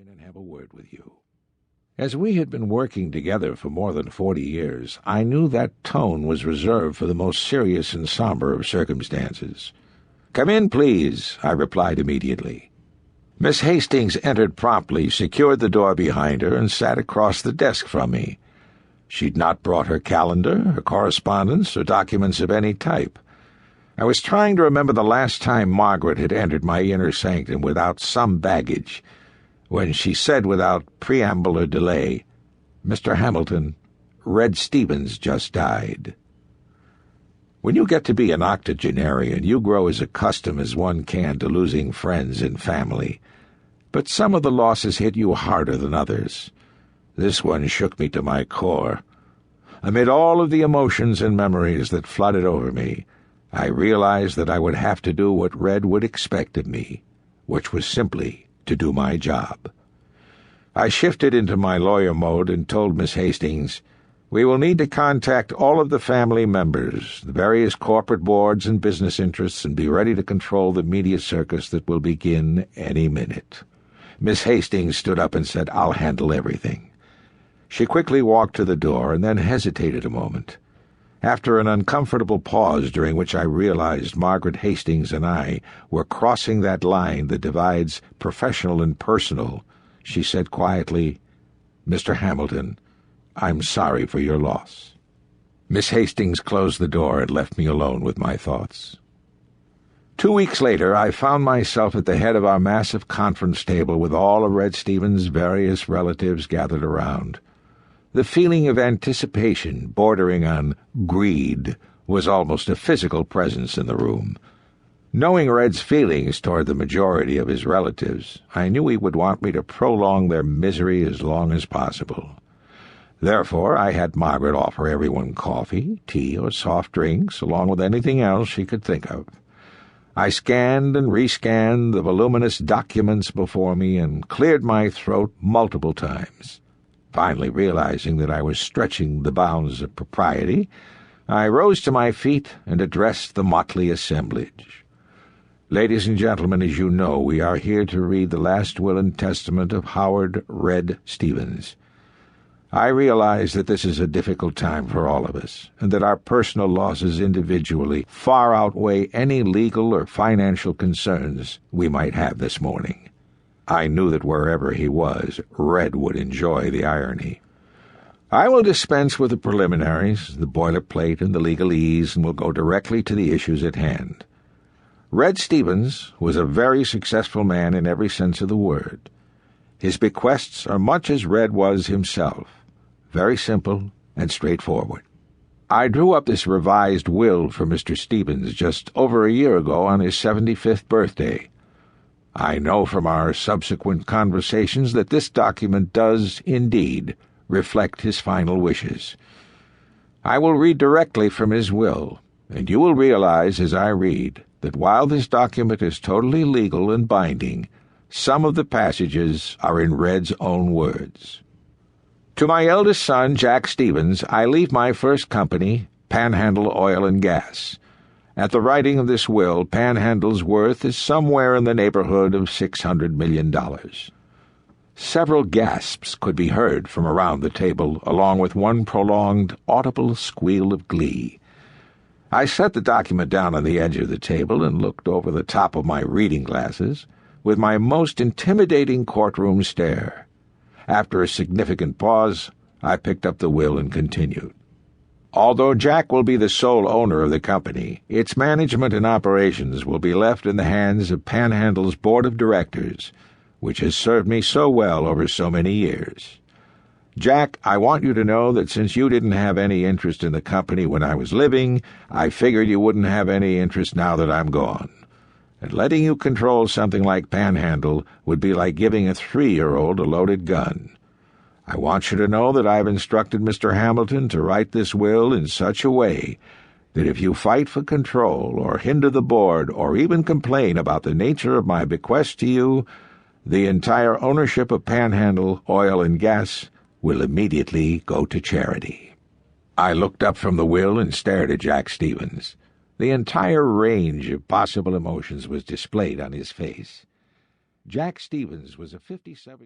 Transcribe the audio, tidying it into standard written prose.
in and have a word with you." As we had been working together for more than 40 years, I knew that tone was reserved for the most serious and somber of circumstances. "Come in, please," I replied immediately. Miss Hastings entered promptly, secured the door behind her, and sat across the desk from me. She'd not brought her calendar, her correspondence, or documents of any type. I was trying to remember the last time Margaret had entered my inner sanctum without some baggage, when she said without preamble or delay, "Mr. Hamilton, Red Stevens just died." When you get to be an octogenarian, you grow as accustomed as one can to losing friends and family, but some of the losses hit you harder than others. This one shook me to my core. Amid all of the emotions and memories that flooded over me, I realized that I would have to do what Red would expect of me, which was simply to do my job. I shifted into my lawyer mode and told Miss Hastings, "We will need to contact all of the family members, the various corporate boards and business interests, and be ready to control the media circus that will begin any minute." Miss Hastings stood up and said, "I'll handle everything." She quickly walked to the door and then hesitated a moment. After an uncomfortable pause during which I realized Margaret Hastings and I were crossing that line that divides professional and personal, she said quietly, "Mr. Hamilton, I'm sorry for your loss." Miss Hastings closed the door and left me alone with my thoughts. 2 weeks later, I found myself at the head of our massive conference table with all of Red Stevens' various relatives gathered around. The feeling of anticipation, bordering on greed, was almost a physical presence in the room. Knowing Red's feelings toward the majority of his relatives, I knew he would want me to prolong their misery as long as possible. Therefore, I had Margaret offer everyone coffee, tea, or soft drinks, along with anything else she could think of. I scanned and rescanned the voluminous documents before me and cleared my throat multiple times. Finally realizing that I was stretching the bounds of propriety, I rose to my feet and addressed the motley assemblage. "Ladies and gentlemen, as you know, we are here to read the last will and testament of Howard Red Stevens. I realize that this is a difficult time for all of us, and that our personal losses individually far outweigh any legal or financial concerns we might have this morning." I knew that wherever he was, Red would enjoy the irony. "I will dispense with the preliminaries, the boilerplate, and the legalese, and will go directly to the issues at hand. Red Stevens was a very successful man in every sense of the word. His bequests are much as Red was himself, very simple and straightforward. I drew up this revised will for Mr. Stevens just over a year ago on his 75th birthday. I know from our subsequent conversations that this document does, indeed, reflect his final wishes. I will read directly from his will, and you will realize as I read that while this document is totally legal and binding, some of the passages are in Red's own words. "To my eldest son, Jack Stevens, I leave my first company, Panhandle Oil and Gas. At the writing of this will, Panhandle's worth is somewhere in the neighborhood of $600 million. Several gasps could be heard from around the table, along with one prolonged, audible squeal of glee. I set the document down on the edge of the table and looked over the top of my reading glasses with my most intimidating courtroom stare. After a significant pause, I picked up the will and continued. Although Jack will be the sole owner of the company, its management and operations will be left in the hands of Panhandle's board of directors, which has served me so well over so many years. Jack, I want you to know that since you didn't have any interest in the company when I was living, I figured you wouldn't have any interest now that I'm gone. And letting you control something like Panhandle would be like giving a 3-year-old a loaded gun. I want you to know that I've instructed Mr. Hamilton to write this will in such a way that if you fight for control or hinder the board or even complain about the nature of my bequest to you, the entire ownership of Panhandle Oil and Gas will immediately go to charity." I looked up from the will and stared at Jack Stevens. The entire range of possible emotions was displayed on his face. Jack Stevens was a 57